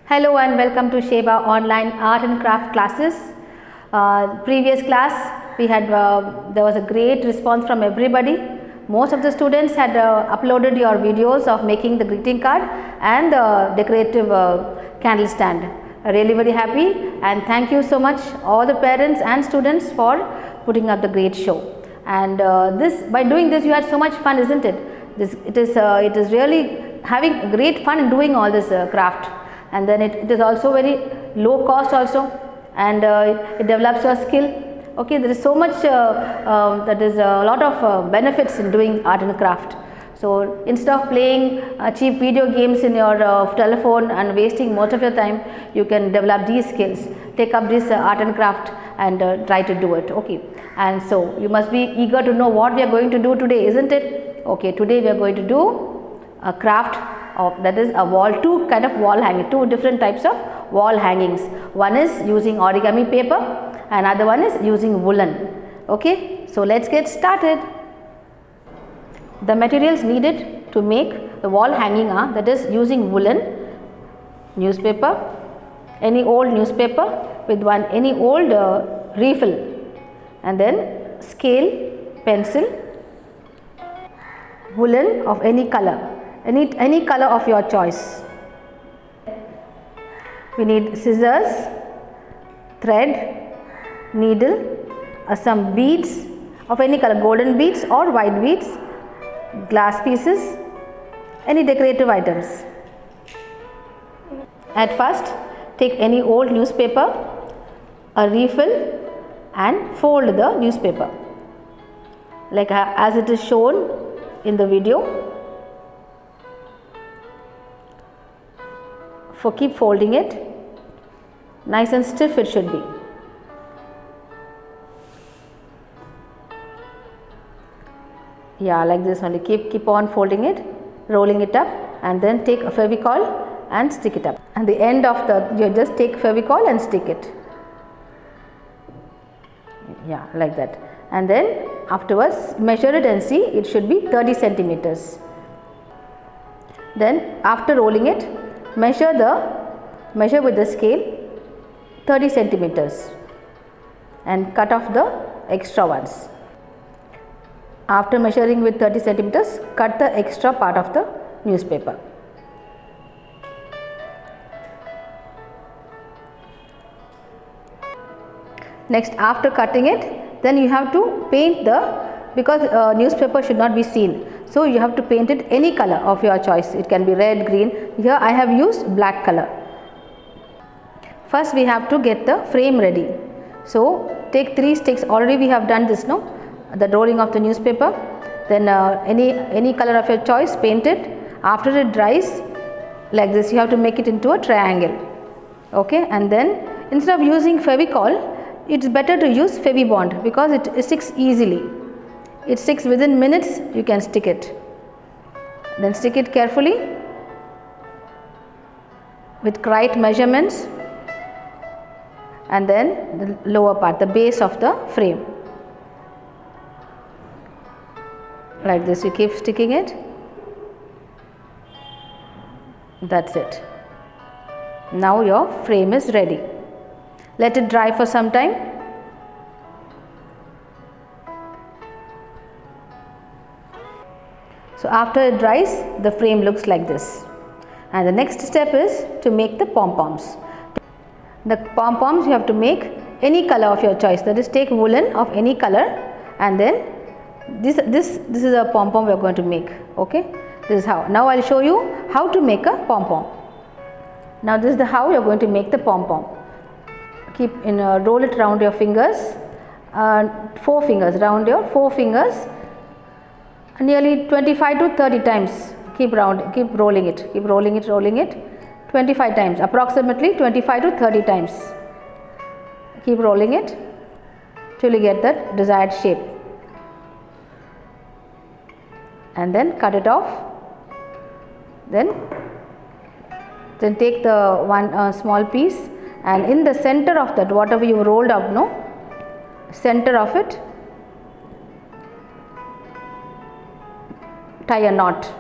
Hello and welcome to Sheba online art and craft classes. Previous class we had there was a great response from everybody. Most of the students had uploaded your videos of making the greeting card and the decorative candle stand. Really very happy and thank you so much all the parents and students for putting up the great show. And by doing this you had so much fun, isn't it? It is really having great fun in doing all this craft. And then it is also very low cost also, and it develops your skill. Okay, there is so much that is a lot of benefits in doing art and craft. So instead of playing cheap video games in your telephone and wasting most of your time, you can develop these skills, take up this art and craft and try to do it. Okay, and so you must be eager to know what we are going to do today, isn't it? Okay, today we are going to do a craft that is a two kind of wall hanging, two different types of wall hangings. One is using origami paper and other one is using woolen. Okay, so let's get started. The materials needed to make the wall hanging are, that is using woolen, newspaper, any old newspaper with any old refill, and then scale, pencil, woolen of any color. Any color of your choice. We need scissors, thread, needle, some beads of any color, golden beads or white beads, glass pieces, any decorative items. At first, take any old newspaper, a refill, and fold the newspaper like as it is shown in the video. Keep folding it, nice and stiff it should be. Yeah, like this only. Keep on folding it, rolling it up, and then take a Fevicol and stick it up. And the end of you just take Fevicol and stick it. Yeah, like that. And then afterwards measure it and see, it should be 30 centimeters. Then after rolling it, measure with the scale 30 centimeters and cut off the extra ones. After measuring with 30 centimeters, cut the extra part of the newspaper. Next, after cutting it, then you have to paint because newspaper should not be seen. So you have to paint it any color of your choice. It can be red, green. Here I have used black color. First we have to get the frame ready. So take 3 sticks. Already we have done this, no? The rolling of the newspaper. Then any color of your choice, paint it. After it dries like this, you have to make it into a triangle. Okay, and then instead of using Fevicol, it's better to use Fevibond because it sticks easily. It sticks within minutes, you can stick it. Then stick it carefully with right measurements, and then the lower part, the base of the frame. Like this, you keep sticking it. That's it. Now your frame is ready. Let it dry for some time. So after it dries, the frame looks like this. And the next step is to make the pom-poms. The pom-poms you have to make any color of your choice. That is, take woolen of any color, and then this is a pom-pom we are going to make. Okay, this is how. Now I will show you how to make a pom-pom. Now this is how you are going to make the pom-pom. Roll it around your fingers, 4 fingers, round your 4 fingers. Nearly 25 to 30 times. Keep rolling it, rolling it 25 times, approximately 25 to 30 times. Keep rolling it till you get that desired shape, and then cut it off. Then take the one small piece, and in the center of that, whatever you rolled up, center of it, tie a knot.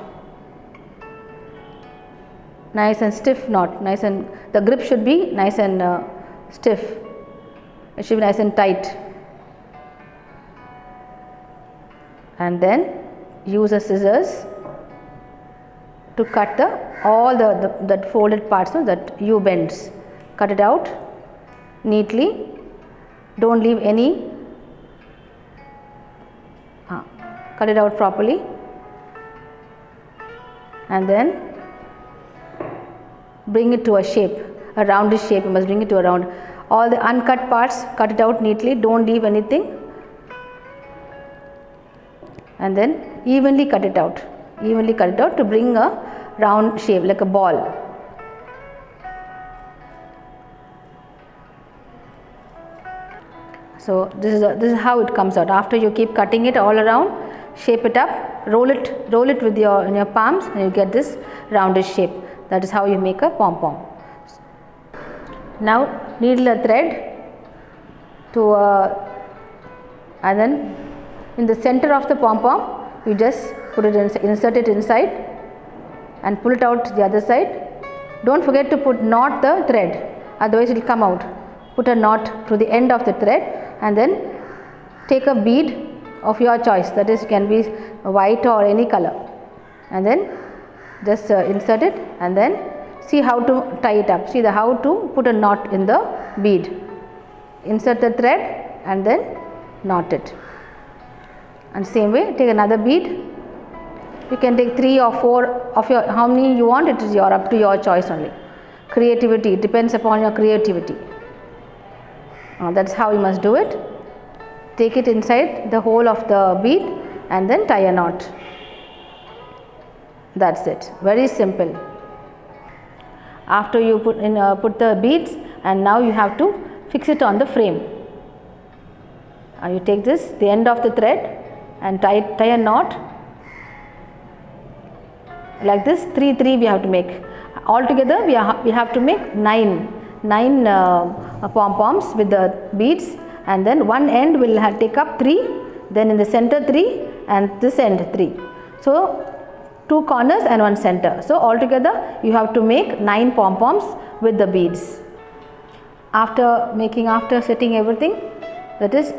nice and stiff knot, nice, and the grip should be nice and stiff, it should be nice and tight. And then use a scissors to cut all the folded parts, no, that U bends. Cut it out neatly, don't leave any, cut it out properly, and then bring it to a shape, a roundish shape. You must bring it to a round. All the uncut parts, cut it out neatly, don't leave anything, and then evenly cut it out, to bring a round shape like a ball. So this is how it comes out. After you keep cutting it all around, shape it up, roll it with in your palms, and you get this roundish shape. That is how you make a pom-pom. Now needle a thread to and then in the center of the pom-pom you just put it insert it inside and pull it out the other side. Don't forget to put knot the thread, otherwise it will come out. Put a knot to the end of the thread and then take a bead of your choice, that is, can be white or any color, and then just insert it and then see how to tie it up. See how to put a knot in the bead. Insert the thread and then knot it. And same way, take another bead. You can take 3 or 4 of your, how many you want, it is up to your choice only. Creativity, it depends upon your creativity. That's how you must do it. Take it inside the hole of the bead and then tie a knot. That's it. Very simple. After you put the beads, and now you have to fix it on the frame. You take this, the end of the thread, and tie a knot like this. 3 we have to make. Altogether we have to make 9 pom-poms with the beads, and then one end will take up 3, then in the center 3, and this end 3. So 2 corners and 1 center. So altogether you have to make 9 pom-poms with the beads. After setting everything, that is,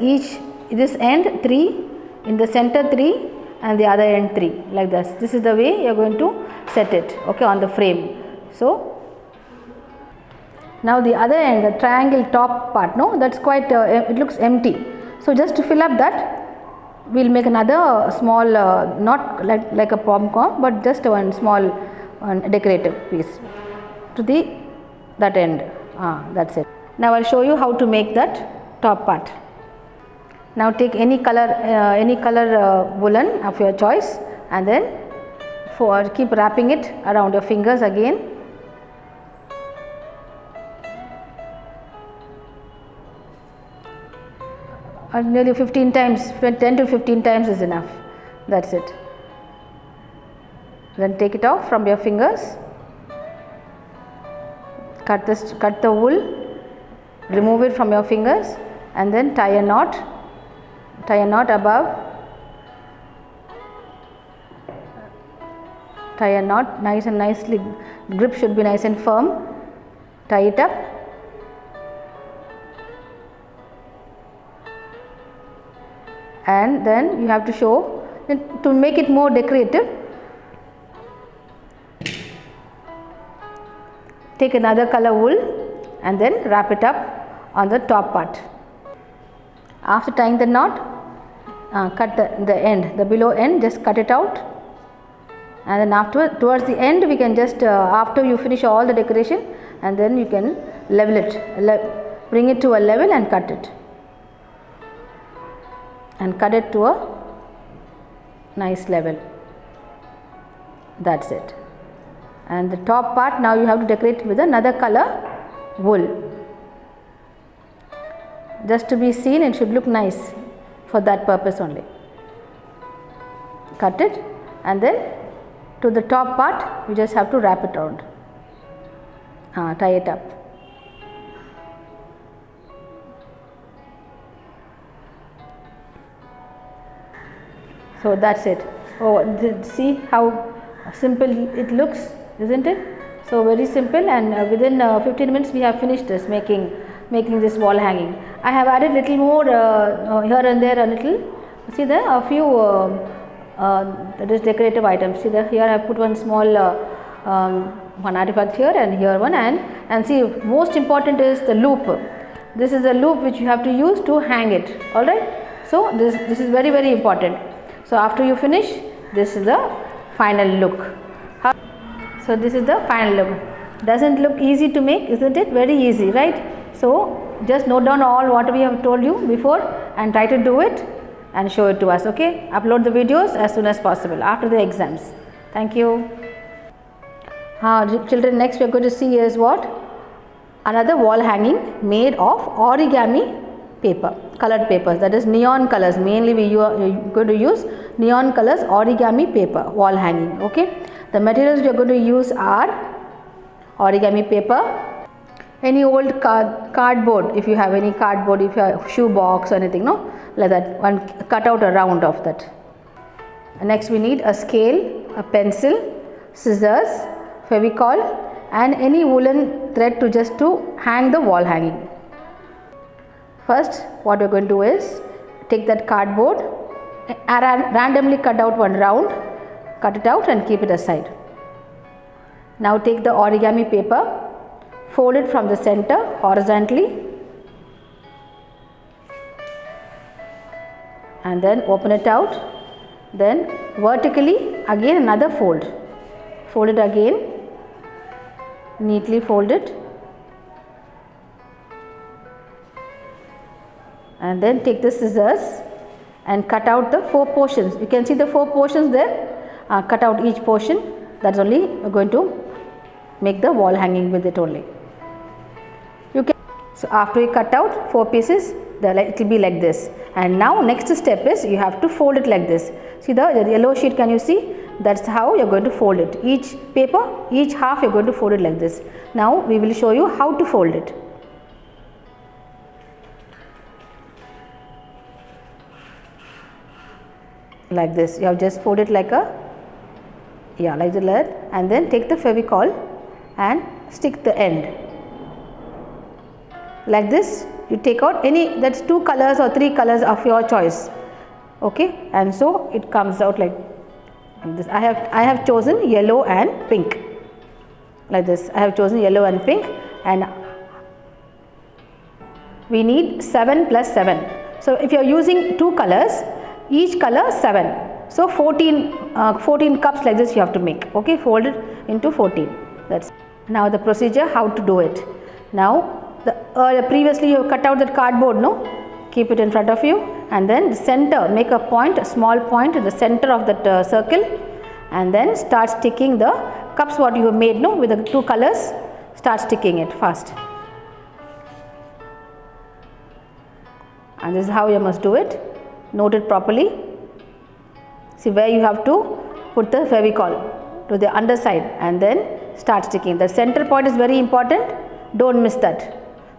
this end 3, in the center 3, and the other end 3, like this. This is the way you are going to set it, okay, on the frame. So now the other end, the triangle top part, no, that's quite it looks empty. So just to fill up that, we'll make another small, not like a pom-pom, but just one small decorative piece to that end. That's it. Now I'll show you how to make that top part. Now take any color woolen of your choice, and then keep wrapping it around your fingers again. Nearly 15 times, 10 to 15 times is enough. That's it. Then take it off from your fingers. Cut the wool, remove it from your fingers, and then tie a knot. Tie a knot above. Tie a knot nicely. Grip should be nice and firm. Tie it up. And then you have to show, to make it more decorative, take another color wool and then wrap it up on the top part. After tying the knot, cut the end, the below end, just cut it out, and then towards the end we can just, after you finish all the decoration, and then you can level it, bring it to a level and cut it. And cut it to a nice level. That's it. And the top part, now you have to decorate with another color wool. Just to be seen, it should look nice, for that purpose only. Cut it, and then to the top part you just have to wrap it around. Tie it up. So that's it. See how simple it looks, isn't it? So very simple, and within 15 minutes we have finished this making this wall hanging. I have added little more here and there a little. See there a few that is decorative items. See there, here I have put one small one artifact here and here one, and see, most important is the loop. This is a loop which you have to use to hang it. All right. So this is very important. So after you finish, this is the final look. So this is the final look. Doesn't look easy to make, isn't it? Very easy, right? So just note down all what we have told you before and try to do it and show it to us. Okay, upload the videos as soon as possible after the exams. Thank you. Children, next we are going to see is what? Another wall hanging made of origami paper, colored papers, that is neon colors. Mainly we are going to use neon colors origami paper wall hanging. Okay, the materials we are going to use are origami paper, any old cardboard, if you have any cardboard, if you have shoe box or anything, no, like that one, cut out a round of that. Next we need a scale, a pencil, scissors, Fevicol, and any woolen thread to just to hang the wall hanging. First what we are going to do is take that cardboard, randomly cut out one round, cut it out and keep it aside. Now take the origami paper, fold it from the center horizontally and then open it out, then vertically again another fold, fold it again, neatly fold it, and then take the scissors and cut out the 4 portions. You can see the 4 portions there. Cut out each portion. That's only going to make the wall hanging with it only. You can, so after you cut out 4 pieces, it will be like this. And now next step is you have to fold it like this. See the yellow sheet, can you see? That's how you are going to fold it. Each paper, each half you are going to fold it like this. Now we will show you how to fold it. Like this, you have just fold it like a, like that, and then take the Fevicol and stick the end. Like this, you take out any, that's 2 colors or 3 colors of your choice. Okay, and so it comes out like this. I have chosen yellow and pink. Like this, I have chosen yellow and pink, and we need 7 plus 7. So if you are using 2 colors, each color 7. So 14 cups like this you have to make. Okay, fold it into 14. That's now the procedure how to do it. Now previously you cut out that cardboard, no? Keep it in front of you, and then the center, make a point, a small point in the center of that circle, and then start sticking the cups what you have made, no, with the 2 colors. Start sticking it fast, and this is how you must do it. Note it properly. See where you have to put the Fevicol, to the underside, and then start sticking. The center point is very important, don't miss that.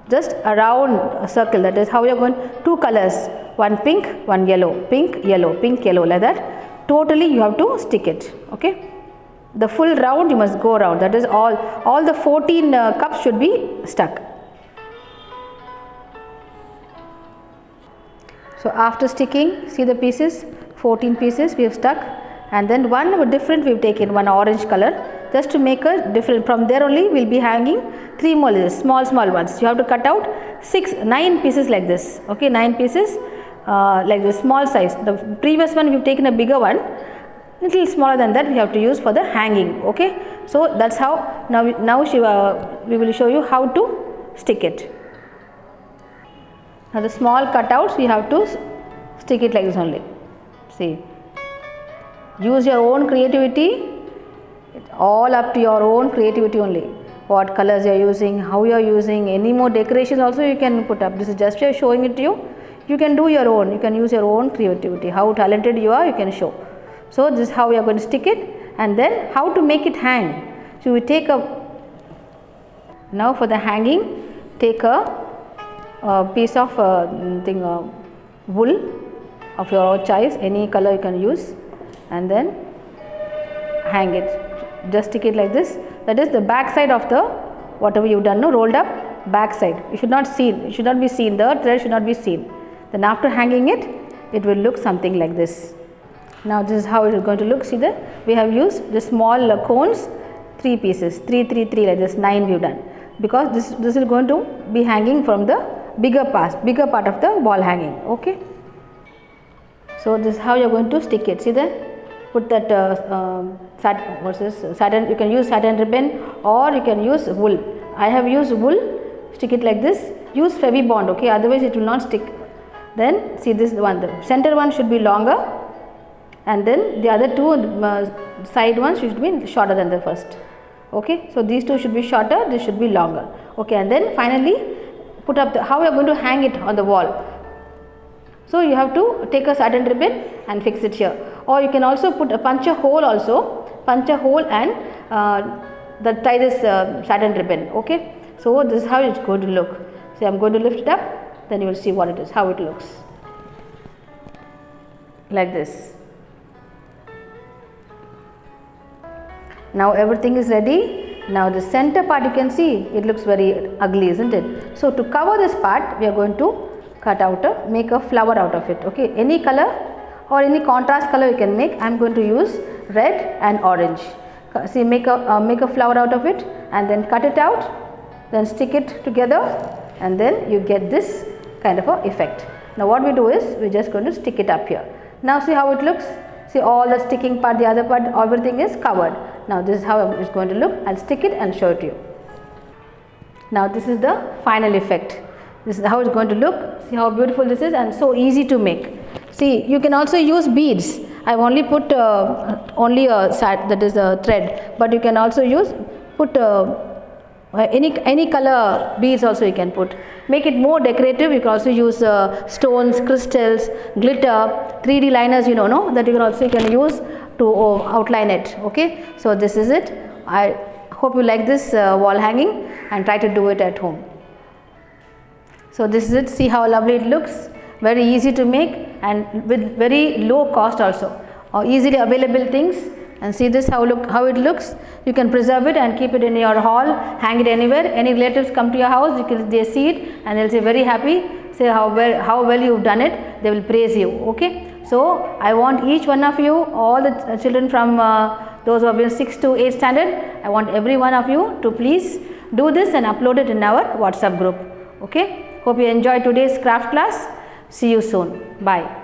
Just around a circle, that is how you are going, 2 colors, one pink, one yellow, pink, yellow, like that. Totally you have to stick it. Okay, the full round you must go around, that is all the 14 cups should be stuck. So after sticking, see the pieces, 14 pieces we have stuck, and then one different we have taken, one orange color, just to make a different. From there only we will be hanging 3 more small ones. You have to cut out 9 pieces like this. Okay, 9 pieces like this, small size. The previous one we have taken a bigger one, little smaller than that we have to use for the hanging. Okay, so that's how now we will show you how to stick it. Now the small cutouts we have to stick it like this only. See, use your own creativity. It's all up to your own creativity only. What colors you are using, how you are using, any more decorations also you can put up. This is just showing it to you. You can do your own. You can use your own creativity. How talented you are, you can show. So this is how we are going to stick it, and then how to make it hang. So we take now for the hanging, take a piece of wool of your choice, any color you can use, and then hang it. Just stick it like this. that is the back side of the whatever you've done, no, rolled up back side. You should not see, it should not be seen, the thread should not be seen. Then after hanging it, it will look something like this. Now this is how it is going to look. See there, we have used the small cones, 3 pieces, 3, 3, 3 like this, 9 we have done, because this is going to be hanging from the bigger part of the wall hanging. Okay. So this is how you are going to stick it. See there, put that satin. You can use satin ribbon or you can use wool. I have used wool. Stick it like this. Use Fevibond. Okay, otherwise it will not stick. Then see this one. The center one should be longer, and then the other two side ones should be shorter than the first. Okay, so these two should be shorter. This should be longer. Okay, and then finally put up how you are going to hang it on the wall. So you have to take a satin ribbon and fix it here, or you can also punch a hole and tie this satin ribbon. Okay, so this is how it's going to look. So I am going to lift it up, then you will see what it is, how it looks like this. Now everything is ready. Now the center part, you can see it looks very ugly, isn't it? So to cover this part, we are going to make a flower out of it. Okay, any color or any contrast color you can make. I am going to use red and orange. See, make a flower out of it and then cut it out, then stick it together, and then you get this kind of a effect. Now what we do is we are just going to stick it up here. Now see how it looks. See, all the sticking part, the other part, everything is covered. Now this is how it's going to look. I'll stick it and show it to you. Now this is the final effect. This is how it's going to look. See how beautiful this is and so easy to make. See, you can also use beads. I have only put only a thread, but you can also put any color beads also you can put. Make it more decorative. You can also use stones, crystals, glitter, 3D liners, you know, that you can use to outline it. Okay, so this is it. I hope you like this wall hanging and try to do it at home. So this is it. See how lovely it looks. Very easy to make and with very low cost also. Easily available things. And see this how it looks. You can preserve it and keep it in your hall, hang it anywhere. Any relatives come to your house, they see it and they'll say very happy, say how well you've done it, they will praise you. Okay, so I want each one of you, all the children from those who have been 6 to 8 standard, I want every one of you to please do this and upload it in our WhatsApp group. Okay, hope you enjoyed today's craft class. See you soon. Bye.